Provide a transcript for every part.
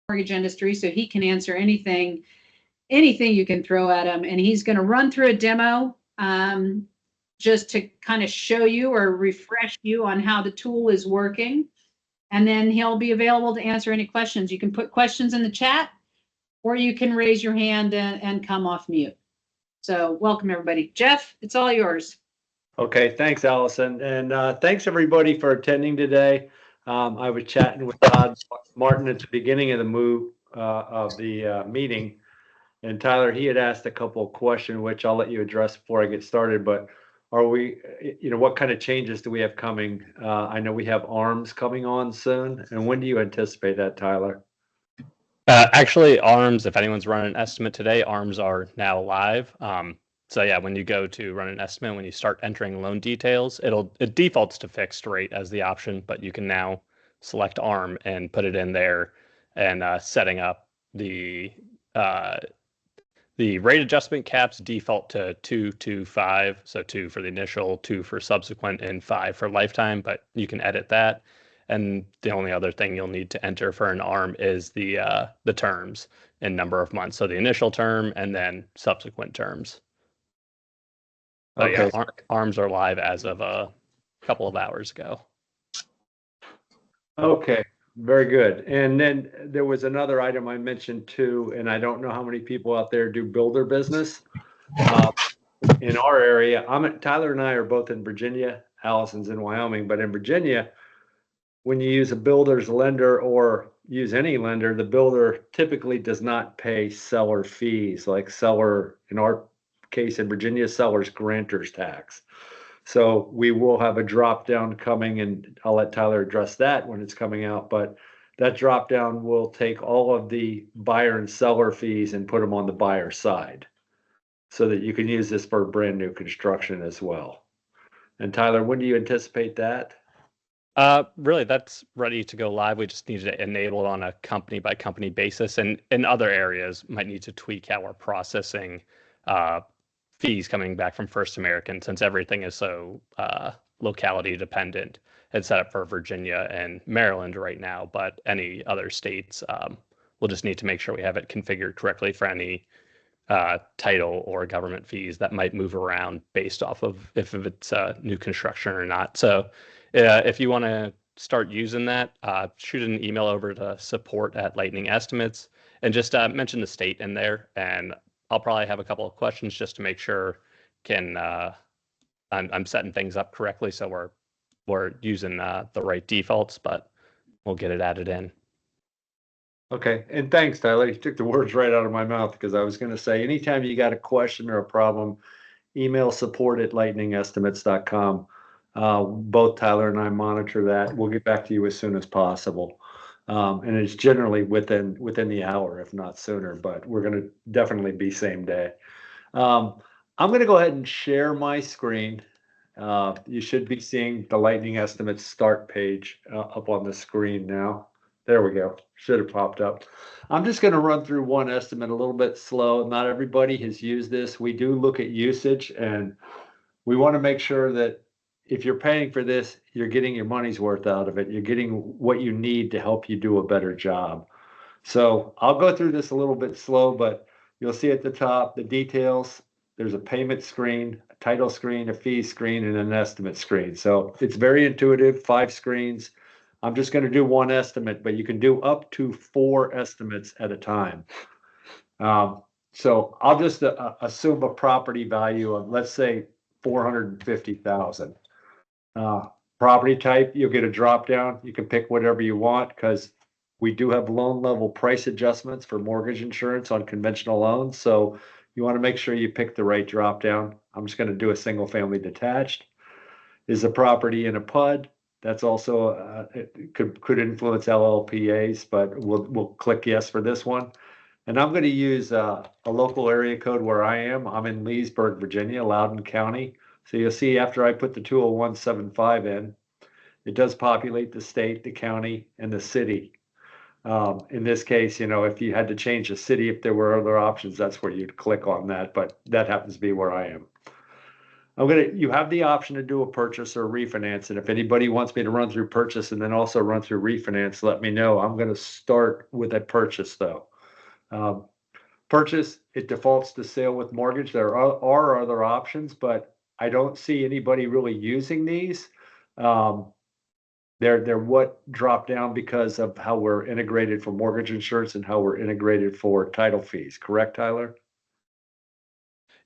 mortgage industry, so he can answer anything you can throw at him. And he's going to run through a demo just to kind of show you or refresh you on how the tool is working. And then he'll be available to answer any questions. You can put questions in the chat, or you can raise your hand and come off mute. So welcome, everybody. Jeff, it's all yours. Okay, thanks, Allison. And thanks, everybody, for attending today. I was chatting with Todd Martin at the beginning of the meeting. And Tyler, he had asked a couple of questions, which I'll let you address before I get started. But what kind of changes do we have coming? I know we have ARMS coming on soon. And when do you anticipate that, Tyler? Actually, ARMS, if anyone's running an estimate today, ARMS are now live. So yeah, when you go to run an estimate, when you start entering loan details, it defaults to fixed rate as the option, but you can now select ARM and put it in there and setting up the rate adjustment caps default to 2, 2, 5. So 2 for the initial, 2 for subsequent, and 5 for lifetime, but you can edit that. And the only other thing you'll need to enter for an ARM is the terms and number of months. So the initial term and then subsequent terms. But okay. Yeah, ARMS are live as of a couple of hours ago. Okay, very good. And then there was another item I mentioned too, and I don't know how many people out there do builder business. In our area, Tyler and I are both in Virginia. Allison's in Wyoming, but in Virginia, when you use a builder's lender or use any lender, the builder typically does not pay seller fees, like seller, in our case in Virginia, seller's grantor's tax. So we will have a drop down coming, and I'll let Tyler address that when it's coming out. But that drop down will take all of the buyer and seller fees and put them on the buyer side, so that you can use this for brand new construction as well. And Tyler, when do you anticipate that? Really, that's ready to go live. We just need to enable it on a company by company basis, and in other areas might need to tweak how we're processing fees coming back from First American, since everything is so locality dependent. It's set up for Virginia and Maryland right now, but any other states, we'll just need to make sure we have it configured correctly for any title or government fees that might move around based off of if it's new construction or not. So if you want to start using that, shoot an email over to support@Lightning Estimates and just mention the state in there, and I'll probably have a couple of questions just to make sure I'm setting things up correctly, so we're using the right defaults, but we'll get it added in. Okay, and thanks, Tyler. You took the words right out of my mouth, because I was going to say, anytime you got a question or a problem, email support@lightningestimates.com. Both Tyler and I monitor that. We'll get back to you as soon as possible. And it's generally within the hour, if not sooner, but we're going to definitely be same day. I'm going to go ahead and share my screen. You should be seeing the Lightning Estimates start page up on the screen now. There we go. Should have popped up. I'm just going to run through one estimate a little bit slow. Not everybody has used this. We do look at usage, and we want to make sure that if you're paying for this, you're getting your money's worth out of it. You're getting what you need to help you do a better job. So I'll go through this a little bit slow, but you'll see at the top the details. There's a payment screen, a title screen, a fee screen, and an estimate screen. So it's very intuitive, 5 screens. I'm just going to do one estimate, but you can do up to 4 estimates at a time. So I'll just assume a property value of, let's say, $450,000. Property type, you'll get a drop down. You can pick whatever you want, because we do have loan level price adjustments for mortgage insurance on conventional loans. So you want to make sure you pick the right drop down. I'm just going to do a single family detached. Is the property in a PUD? That's also it could influence LLPAs, but we'll click yes for this one. And I'm going to use a local area code where I am. I'm in Leesburg, Virginia, Loudoun County. So you'll see after I put the 20175 in, it does populate the state, the county, and the city. In this case, if you had to change the city, if there were other options, that's where you'd click on that, but that happens to be where I am. You have the option to do a purchase or refinance. And if anybody wants me to run through purchase and then also run through refinance, let me know. I'm going to start with a purchase though. Purchase, it defaults to sale with mortgage. There are other options, but I don't see anybody really using these. They're what dropped down because of how we're integrated for mortgage insurance and how we're integrated for title fees. Correct, Tyler?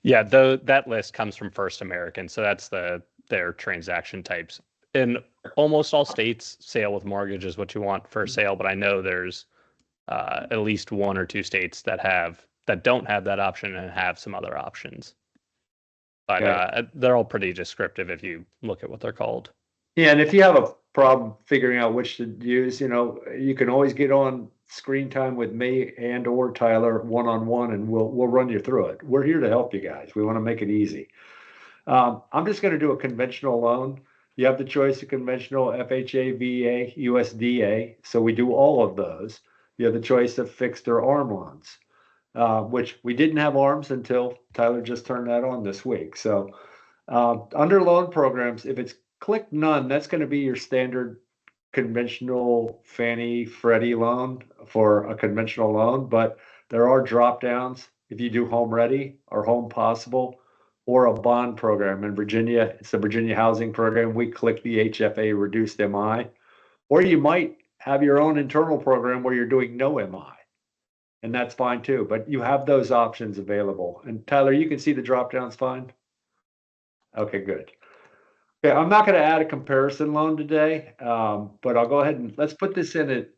Yeah, though that list comes from First American, so that's their transaction types. In almost all states, sale with mortgage is what you want for sale, but I know there's at least one or two states that don't have that option and have some other options. But they're all pretty descriptive if you look at what they're called. Yeah, and if you have a problem figuring out which to use, you can always get on screen time with me and or Tyler one-on-one, and we'll run you through it. We're here to help you guys. We want to make it easy. I'm just going to do a conventional loan. You have the choice of conventional, FHA, VA, USDA. So we do all of those. You have the choice of fixed or ARM loans, which we didn't have ARMs until Tyler just turned that on this week. So under loan programs, if it's click none, that's going to be your standard conventional Fannie Freddie loan for a conventional loan, but there are drop downs if you do Home Ready or Home Possible or a bond program. In Virginia, it's the Virginia Housing Program. We click the HFA reduced MI, or you might have your own internal program where you're doing no MI, and that's fine too, but you have those options available. And Tyler, you can see the drop downs fine? Okay, good. Okay, I'm not going to add a comparison loan today, but I'll go ahead and let's put this in at,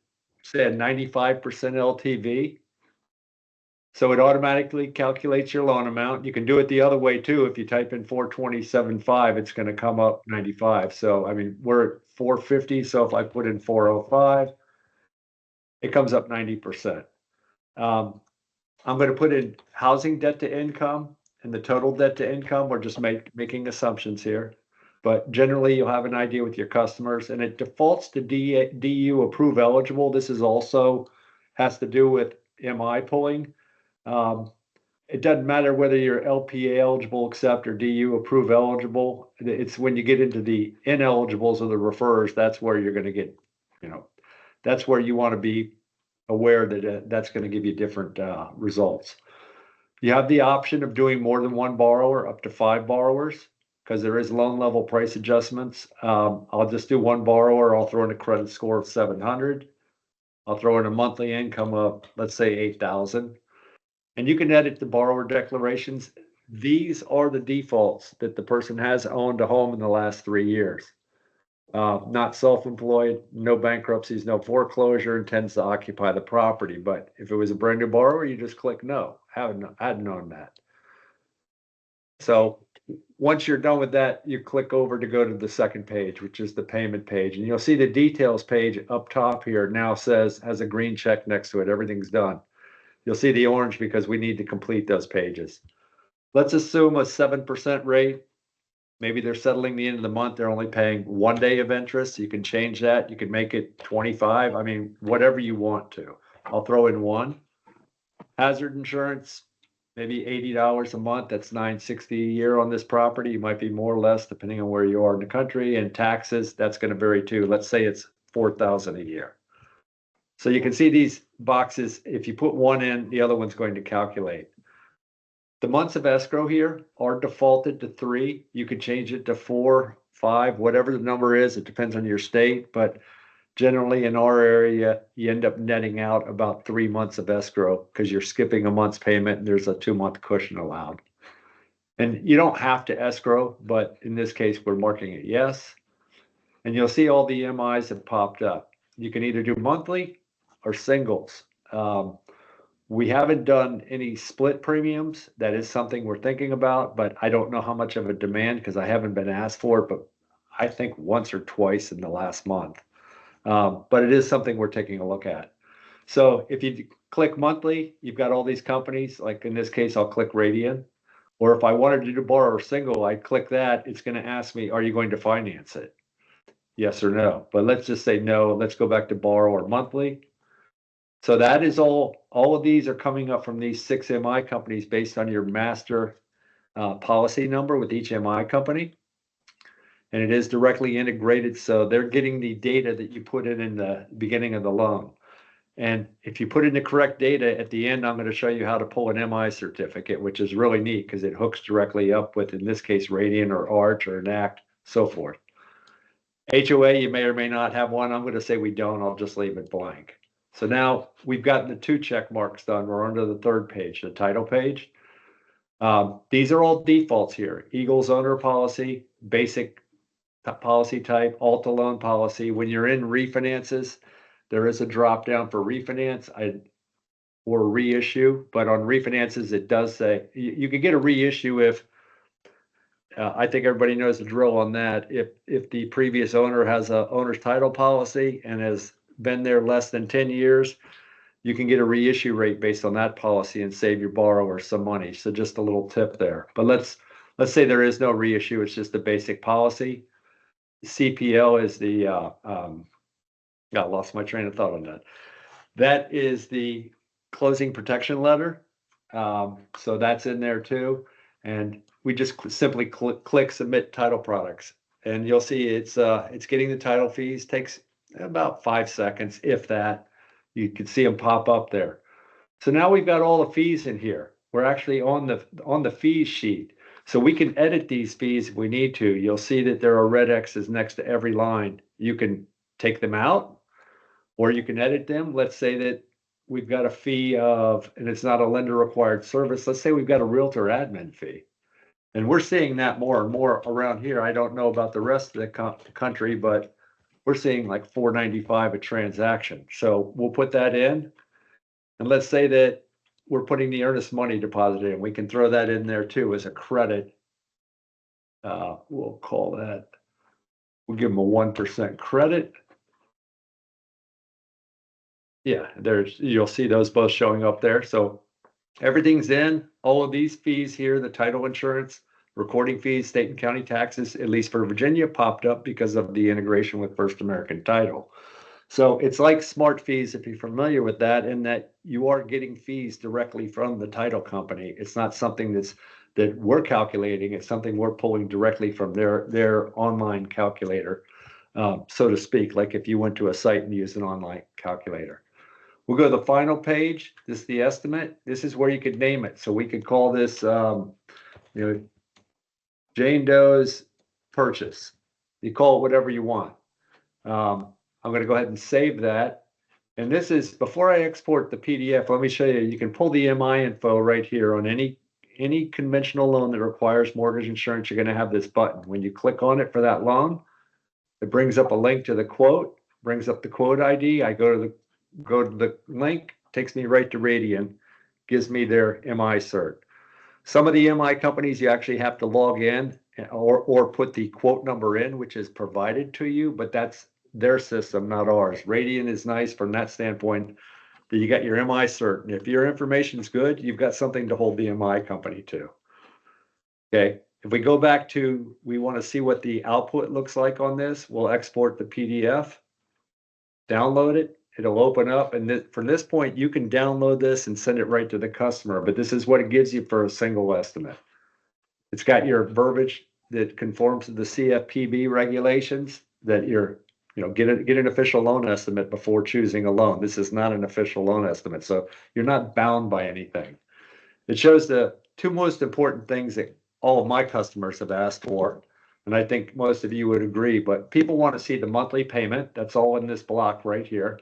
say, a 95% LTV. So it automatically calculates your loan amount. You can do it the other way too. If you type in 427.5, it's going to come up 95. So, I mean, we're at 450. So if I put in 405, it comes up 90%. I'm going to put in housing debt to income and the total debt to income. We're just making assumptions here. But generally, you'll have an idea with your customers, and it defaults to DU approve eligible. This is also has to do with MI pulling. It doesn't matter whether you're LPA eligible, accept, or DU approve eligible. It's when you get into the ineligibles or the refers, that's where you're going to get, that's where you want to be aware that that's going to give you different results. You have the option of doing more than one borrower, up to 5 borrowers. Because there is loan level price adjustments. I'll just do one borrower. I'll throw in a credit score of 700. I'll throw in a monthly income of, let's say, 8,000. And you can edit the borrower declarations. These are the defaults that the person has owned a home in the last 3 years. Not self-employed, no bankruptcies, no foreclosure, intends to occupy the property. But if it was a brand new borrower, you just click no. Hadn't known that. So once you're done with that, you click over to go to the second page, which is the payment page. And you'll see the details page up top here now has a green check next to it. Everything's done. You'll see the orange because we need to complete those pages. Let's assume a 7% rate. Maybe they're settling the end of the month. They're only paying 1 day of interest. You can change that. You can make it 25. I mean, whatever you want to. I'll throw in 1. Hazard insurance. Maybe $80 a month. That's $960 a year on this property. You might be more or less depending on where you are in the country. And taxes, that's going to vary too. Let's say it's $4,000 a year. So you can see these boxes. If you put one in, the other one's going to calculate. The months of escrow here are defaulted to 3. You could change it to 4, 5, whatever the number is. It depends on your state, but generally in our area, you end up netting out about 3 months of escrow because you're skipping a month's payment and there's a 2-month cushion allowed. And you don't have to escrow, but in this case, we're marking it yes. And you'll see all the MIs have popped up. You can either do monthly or singles. We haven't done any split premiums. That is something we're thinking about, but I don't know how much of a demand because I haven't been asked for it, but I think once or twice in the last month. But it is something we're taking a look at. So if you click monthly, you've got all these companies. Like in this case, I'll click Radian. Or if I wanted to do borrower single, I click that. It's going to ask me, are you going to finance it? Yes or no. But let's just say no. Let's go back to borrower monthly. So that is all of these are coming up from these 6 MI companies based on your master policy number with each MI company. And it is directly integrated, so they're getting the data that you put in the beginning of the loan. And if you put in the correct data at the end, I'm going to show you how to pull an MI certificate, which is really neat because it hooks directly up with, in this case, Radian or Arch or Enact, so forth. HOA, you may or may not have one. I'm going to say we don't. I'll just leave it blank. So now we've gotten the 2 check marks done. We're onto the 3rd page, the title page. These are all defaults here. Eagles owner policy, basic policy type, Alta loan policy. When you're in refinances, there is a drop down for refinance or reissue, but on refinances, it does say you could get a reissue if I think everybody knows the drill on that. If the previous owner has a owner's title policy and has been there less than 10 years, you can get a reissue rate based on that policy and save your borrower some money. So just a little tip there. But let's say there is no reissue, it's just a basic policy. CPL is the lost my train of thought on that. That is the closing protection letter. So that's in there too. And we just simply click submit title products, and you'll see it's getting the title fees. Takes about 5 seconds, if that. You can see them pop up there. So now we've got all the fees in here. We're actually on the fees sheet. So we can edit these fees if we need to. You'll see that there are red X's next to every line. You can take them out or you can edit them. Let's say that we've got a fee of, and it's not a lender required service. Let's say we've got a realtor admin fee. And we're seeing that more and more around here. I don't know about the rest of the country, but we're seeing like $4.95 a transaction. So we'll put that in. And let's say that we're putting the earnest money deposit in. We can throw that in there too as a credit. We'll call that, we'll give them a 1% credit. Yeah, you'll see those both showing up there. So everything's in. All of these fees here, the title insurance, recording fees, state and county taxes, at least for Virginia, popped up because of the integration with First American Title. So it's like smart fees, if you're familiar with that, in that you are getting fees directly from the title company. It's not something that we're calculating. It's something we're pulling directly from their online calculator, so to speak, like if you went to a site and used an online calculator. We'll go to the final page. This is the estimate. This is where you could name it. So we could call this, Jane Doe's purchase. You call it whatever you want. I'm going to go ahead and save that. And this is, before I export the PDF, let me show you, you can pull the MI info right here on any conventional loan that requires mortgage insurance. You're going to have this button. When you click on it for that loan, it brings up a link to the quote, brings up the quote ID. I go to the link, takes me right to Radian, gives me their MI cert. Some of the MI companies, you actually have to log in or put the quote number in, which is provided to you, but that's their system, not ours. Radian is nice from that standpoint that you got your MI cert. And if your information is good, you've got something to hold the MI company to. Okay. If we go back to, we want to see what the output looks like on this, we'll export the PDF, download it. It'll open up, and from this point, you can download this and send it right to the customer. But this is what it gives you for a single estimate. It's got your verbiage that conforms to the CFPB regulations that get an official loan estimate before choosing a loan. This is not an official loan estimate, so you're not bound by anything. It shows the 2 most important things that all of my customers have asked for, and I think most of you would agree. But people want to see the monthly payment. That's all in this block right here.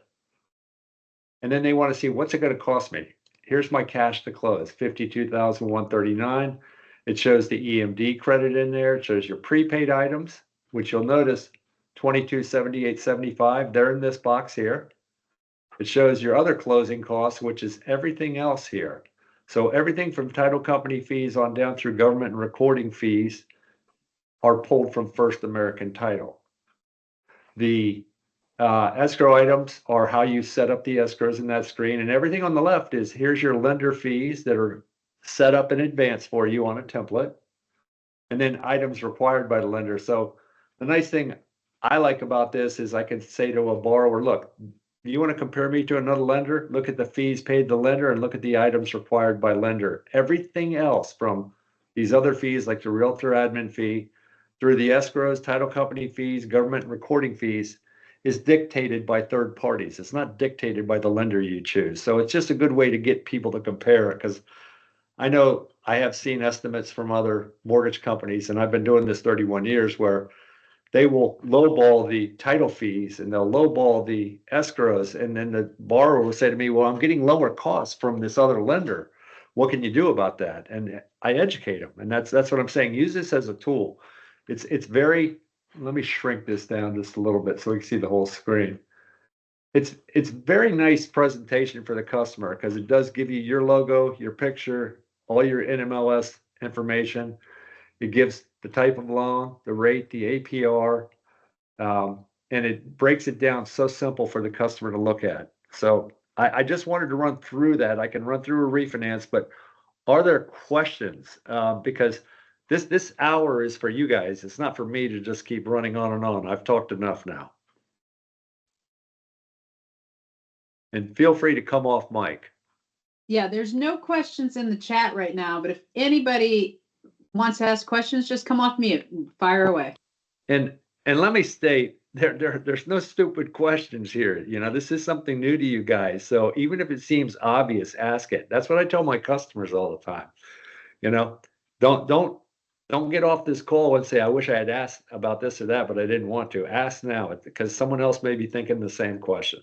And then they want to see, what's it going to cost me? Here's my cash to close, $52,139. It shows the EMD credit in there. It shows your prepaid items, which you'll notice $2278.75. They're in this box here. It shows your other closing costs, which is everything else here. So everything from title company fees on down through government and recording fees are pulled from First American Title. The escrow items are how you set up the escrows in that screen, and everything on the left is, here's your lender fees that are set up in advance for you on a template, and then items required by the lender. So the nice thing I like about this is I can say to a borrower, look, you want to compare me to another lender? Look at the fees paid to lender and look at the items required by lender. Everything else from These other fees, like the realtor admin fee, through the escrows, title company fees, government recording fees, is dictated by third parties. It's not dictated by the lender you choose. So it's just a good way to get people to compare it, because I know I have seen estimates from other mortgage companies, and I've been doing this 31 years, where they will lowball the title fees and they'll lowball the escrows. And then the borrower will say to me, well, I'm getting lower costs from this other lender. What can you do about that? And I educate them. And that's what I'm saying. Use this as a tool. It's very, let me shrink this down just a little bit so we can see the whole screen. It's very nice presentation for the customer, because it does give you your logo, your picture, all your NMLS information. It gives the type of loan, the rate, the APR, and it breaks it down so simple for the customer to look at. So I just wanted to run through that. I can run through a refinance, but are there questions? Because this hour is for you guys. It's not for me to just keep running on and on. I've talked enough now. And feel free to come off mic. Yeah, there's no questions in the chat right now, but if anybody wants to ask questions, just come off mute and fire away. And let me state, there's no stupid questions here. You know, this is something new to you guys. So even if it seems obvious, ask it. That's what I tell my customers all the time. You know, don't get off this call and say, I wish I had asked about this or that, but I didn't want to. Ask now, because someone else may be thinking the same question.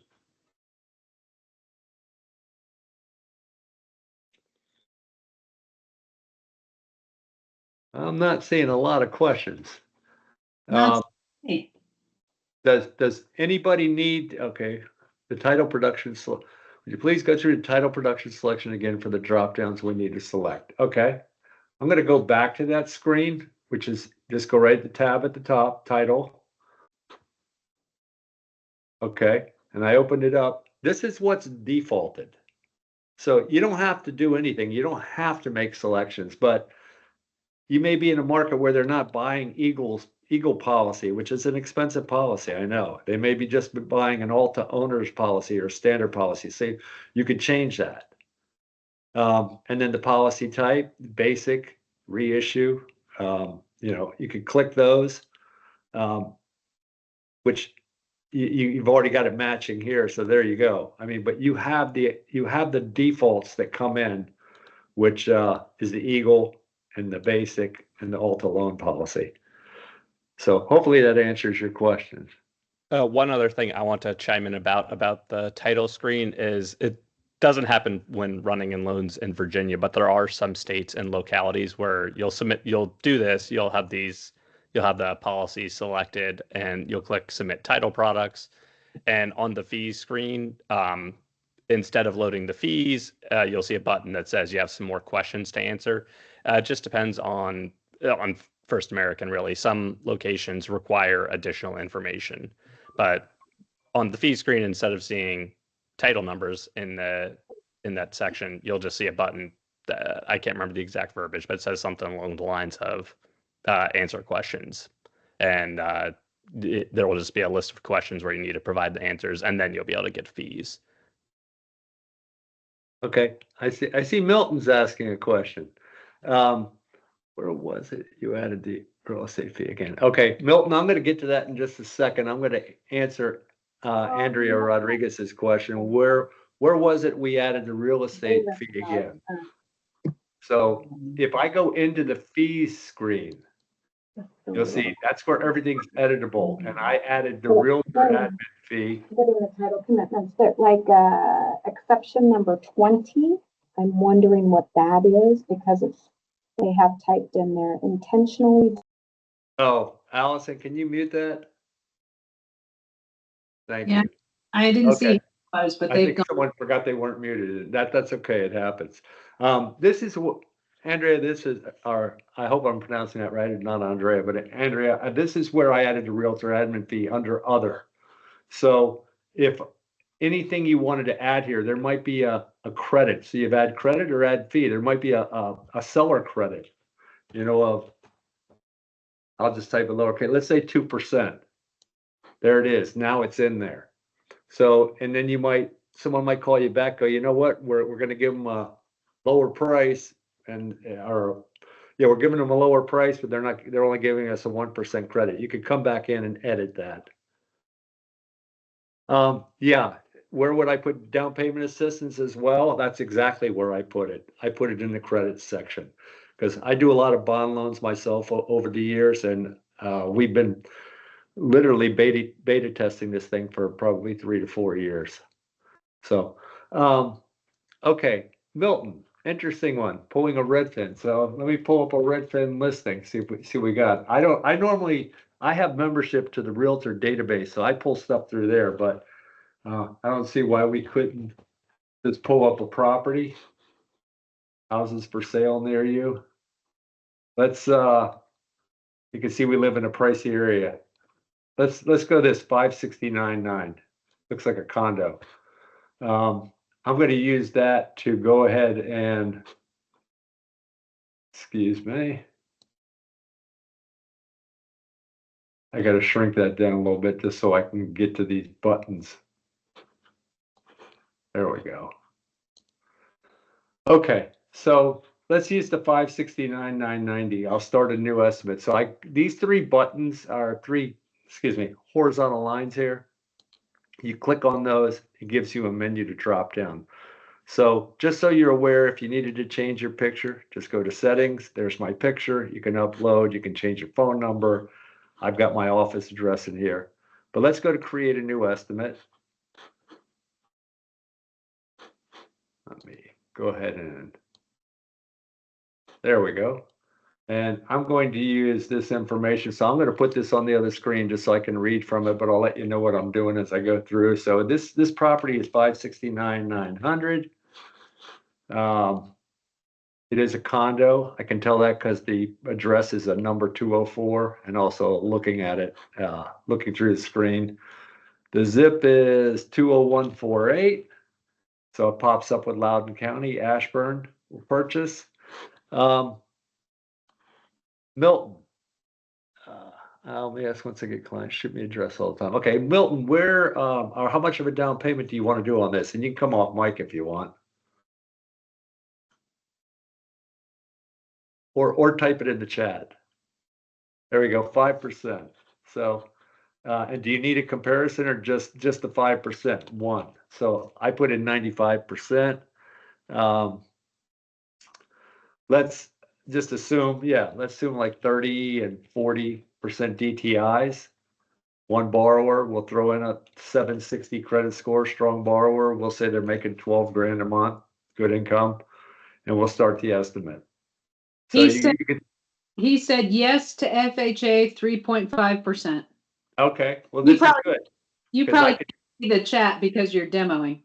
I'm not seeing a lot of questions. Hey, Does anybody need, okay, the title production, would you please go through the title production selection again for the drop downs we need to select? Okay. I'm going to go back to that screen, which is just go right to the tab at the top, title. Okay. And I opened it up. This is what's defaulted. So you don't have to do anything. You don't have to make selections, but you may be in a market where they're not buying Eagle policy, which is an expensive policy. I know they may be just buying an Alta owner's policy or standard policy. So you could change that. And then the policy type, basic, reissue, you know, you could click those, which you've already got it matching here. So there you go. I mean, but you have the defaults that come in, which is the Eagle and the basic and the Alta loan policy. So hopefully that answers your questions. One other thing I want to chime in about the title screen is it doesn't happen when running in loans in Virginia, but there are some states and localities where you'll do this, you'll have the policy selected and you'll click submit title products. And on the fees screen, instead of loading the fees, you'll see a button that says you have some more questions to answer. It just depends on First American, really. Some locations require additional information, but on the fee screen, instead of seeing title numbers in that section, you'll just see a button that I can't remember the exact verbiage, but it says something along the lines of answer questions. And there will just be a list of questions where you need to provide the answers, and then you'll be able to get fees. Okay, I see Milton's asking a question. Where was it? You added the real estate fee again. Okay, Milton, I'm going to get to that in just a second. I'm going to answer Andrea Rodriguez's question. Where was it we added the real estate fee again? So if I go into the fees screen, you'll see that's where everything's editable, and I added the realtor admin fee. Getting the title commitments, but like exception number 20, I'm wondering what that is, because they have typed in there intentionally. Oh, Allison, can you mute that? Thank Yeah, you. I didn't Okay. see those, but I they've think gone. someone forgot they weren't muted. That's okay. It happens. This is what, Andrea, this is our, I hope I'm pronouncing that right. Not Andrea, but Andrea, this is where I added the realtor admin fee under other. So if anything you wanted to add here, there might be a credit. So you've add credit or add fee. There might be a seller credit, you know, of, I'll just type a lowercase, let's say 2%. There it is. Now it's in there. So, and then someone might call you back, go, you know what, we're going to give them a lower price, and or Yeah, we're giving them a lower price, but they're only giving us a 1% credit. You could come back in and edit that. Yeah, where would I put down payment assistance as well? That's exactly where I put it. I put it in the credit section. Because I do a lot of bond loans myself over the years, and we've been literally beta testing this thing for probably 3 to 4 years. So, okay, Milton, interesting one, pulling a Redfin. So let me pull up a Redfin listing, see what we got. I have membership to the Realtor database, so I pull stuff through there, but I don't see why we couldn't just pull up a property. Houses for sale near you. Let's you can see we live in a pricey area. Let's go this 569.9. Looks like a condo. I'm going to use that to go ahead and, excuse me. I got to shrink that down a little bit just so I can get to these buttons. There we go. Okay, so let's use the 569,990. I'll start a new estimate. So these three buttons are horizontal lines here. You click on those, it gives you a menu to drop down. So just so you're aware, if you needed to change your picture, just go to settings. There's my picture. You can upload, you can change your phone number. I've got my office address in here. But let's go to create a new estimate. Let me go ahead and, there we go. And I'm going to use this information. So I'm going to put this on the other screen just so I can read from it, but I'll let you know what I'm doing as I go through. So this property is 569,900. It is a condo. I can tell that because the address is a number 204, and also looking at it, looking through the screen. The zip is 20148. So it pops up with Loudoun County, Ashburn purchase. Milton. Let me ask once I get clients, shoot me address all the time. Okay, Milton, where or how much of a down payment do you want to do on this? And you can come off mic if you want. Or type it in the chat. There we go, 5%. So, and do you need a comparison or just the 5%? One. So I put in 95%. Let's just assume, let's assume like 30 and 40% DTIs. One borrower, we'll throw in a 760 credit score, strong borrower. We'll say they're making 12 grand a month, good income, and we'll start the estimate. So he said yes to FHA 3.5%. Okay, well, this is good. You probably can't see the chat because you're demoing.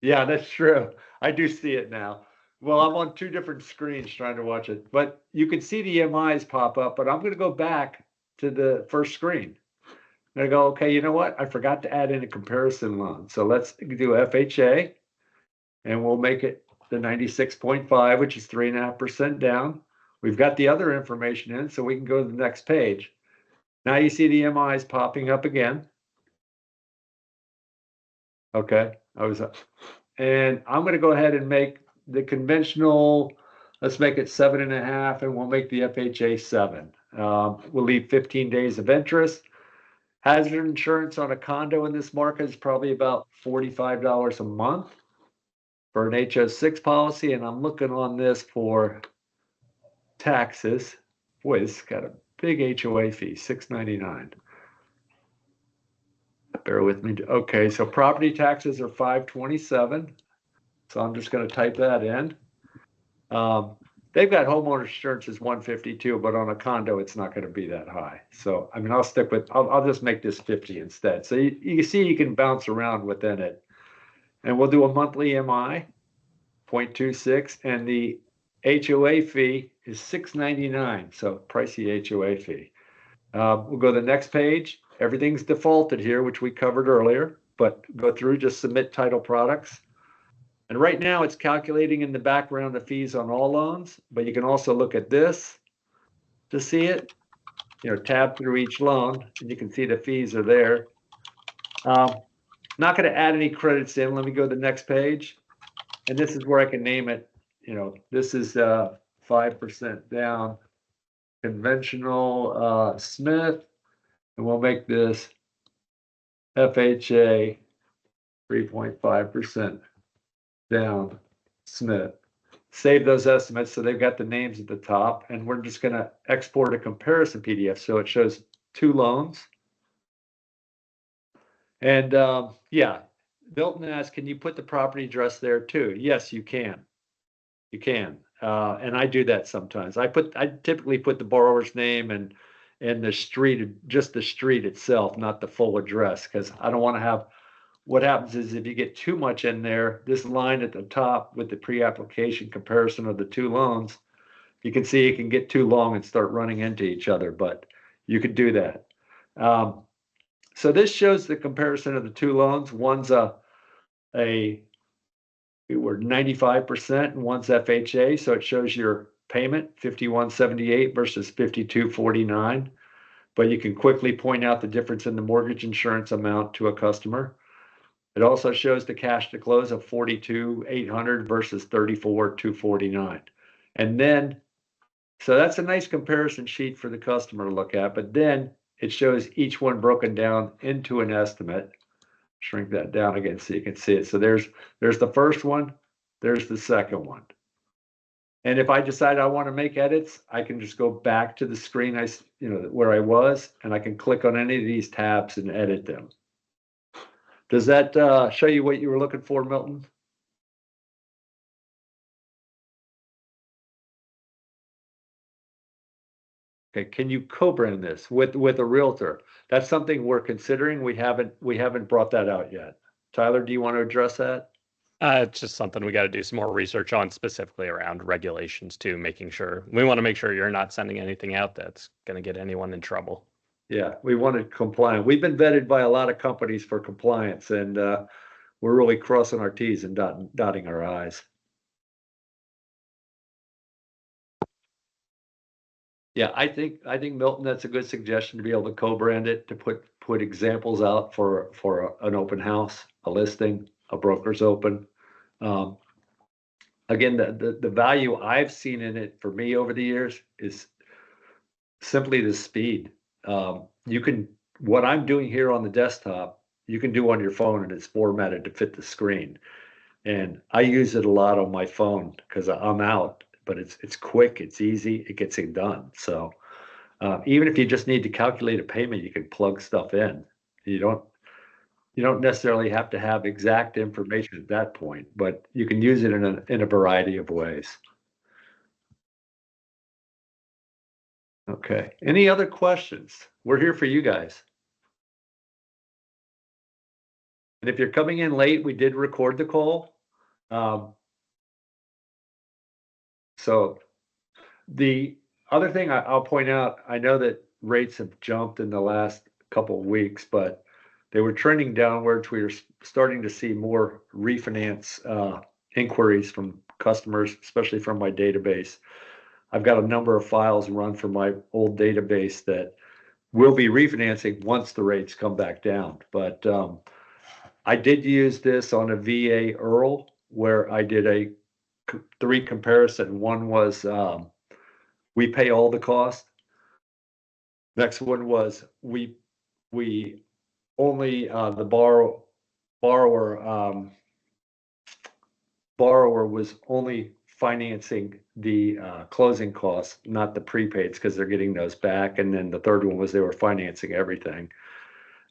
Yeah, that's true. I do see it now. Well, I'm on two different screens trying to watch it, but you can see the MIs pop up, but I'm going to go back to the first screen. I'm going to go, okay, you know what? I forgot to add in a comparison loan. So let's do FHA, and we'll make it the 96.5, which is 3.5% down. We've got the other information in, so we can go to the next page. Now you see the MIs popping up again. Okay, and I'm going to go ahead and make the conventional, let's make it 7.5, and we'll make the FHA 7. We'll leave 15 days of interest. Hazard insurance on a condo in this market is probably about $45 a month for an HO6 policy, and I'm looking on this for taxes. Boy, this has got a big HOA fee, $6.99. Bear with me. Okay, so property taxes are $527. So I'm just going to type that in. They've got homeowner insurance is $152, but on a condo, it's not going to be that high. So, I mean, I'll just make this 50 instead. So you can see you can bounce around within it. And we'll do a monthly MI, 0.26, and the HOA fee is $6.99. So pricey HOA fee. We'll go to the next page. Everything's defaulted here, which we covered earlier, but go through, just submit title products. And right now it's calculating in the background the fees on all loans, but you can also look at this to see it, tab through each loan, and you can see the fees are there. Not going to add any credits in. Let me go to the next page. And this is where I can name it. This is 5% down. conventional, Smith, and we'll make this FHA 3.5% down Smith. Save those estimates so they've got the names at the top, and we're just going to export a comparison PDF so it shows two loans. And yeah, Milton asked, can you put the property address there too? Yes, you can. You can. And I do that sometimes. I typically put the borrower's name and the street, just the street itself, not the full address, because I don't want to have, what happens is if you get too much in there, this line at the top with the pre-application comparison of the two loans, you can see it can get too long and start running into each other, but you could do that. So this shows the comparison of the two loans. One's we were 95% and one's FHA. So it shows your payment, 5178 versus 5249. But you can quickly point out the difference in the mortgage insurance amount to a customer. It also shows the cash to close of 42,800 versus 34,249. And then, so that's a nice comparison sheet for the customer to look at, but then it shows each one broken down into an estimate. Shrink that down again so you can see it. So there's the first one, there's the second one. And if I decide I want to make edits, I can just go back to the screen where I was, and I can click on any of these tabs and edit them. Does that show you what you were looking for, Milton? Okay, can you co-brand this with a realtor? That's something we're considering. We haven't brought that out yet. Tyler, do you want to address that? It's just something we got to do some more research on, specifically around regulations too, we want to make sure you're not sending anything out that's going to get anyone in trouble. Yeah, we wanted compliant. We've been vetted by a lot of companies for compliance, and we're really crossing our T's and dotting our I's. Yeah, I think Milton, that's a good suggestion to be able to co-brand it, to put examples out for an open house, a listing, a broker's open. Again, the value I've seen in it for me over the years is simply the speed. What I'm doing here on the desktop, you can do on your phone, and it's formatted to fit the screen. And I use it a lot on my phone because I'm out, but it's quick, it's easy, it gets it done. So even if you just need to calculate a payment, you can plug stuff in. You don't necessarily have to have exact information at that point, but you can use it in a variety of ways. Okay, any other questions? We're here for you guys. And if you're coming in late, we did record the call. So the other thing I'll point out, I know that rates have jumped in the last couple of weeks, but they were trending downwards. We were starting to see more refinance inquiries from customers, especially from my database. I've got a number of files run from my old database that will be refinancing once the rates come back down. But I did use this on a VA IRRRL where I did a 3 comparison. One was we pay all the cost. Next one was we only the borrower was only financing the closing costs, not the prepaids, because they're getting those back. And then the third one was they were financing everything.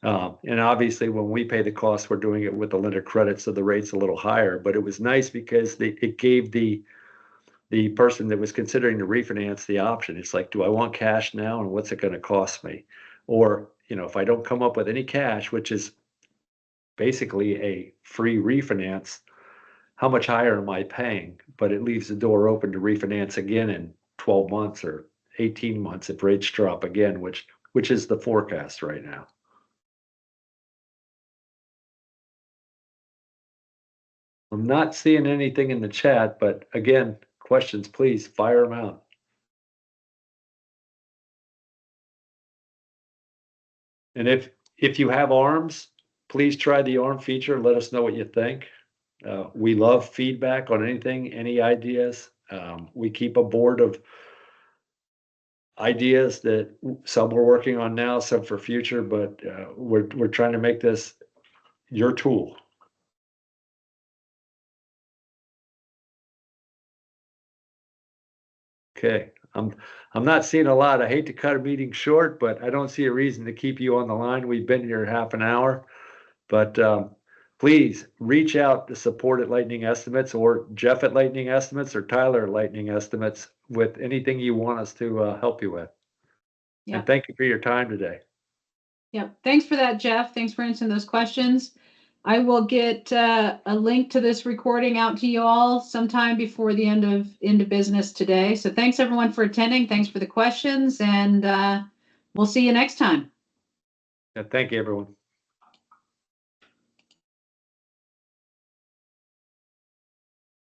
And obviously when we pay the costs, we're doing it with the lender credit, so the rate's a little higher. But it was nice because it gave the person that was considering to refinance the option. It's like, do I want cash now, and what's it going to cost me? Or, if I don't come up with any cash, which is basically a free refinance, how much higher am I paying? But it leaves the door open to refinance again in 12 months or 18 months if rates drop again, which is the forecast right now. I'm not seeing anything in the chat, but again, questions, please fire them out. And if you have ARMs, please try the ARM feature. Let us know what you think. We love feedback on anything, any ideas. We keep a board of ideas that some we're working on now, some for future, but we're trying to make this your tool. Okay, I'm not seeing a lot. I hate to cut a meeting short, but I don't see a reason to keep you on the line. We've been here half an hour, but please reach out to support at Lightning Estimates, or Jeff at Lightning Estimates, or Tyler at Lightning Estimates with anything you want us to help you with. Yeah. And thank you for your time today. Yeah, thanks for that, Jeff. Thanks for answering those questions. I will get a link to this recording out to you all sometime before the end of business today. So thanks everyone for attending. Thanks for the questions, and we'll see you next time. And thank you, everyone.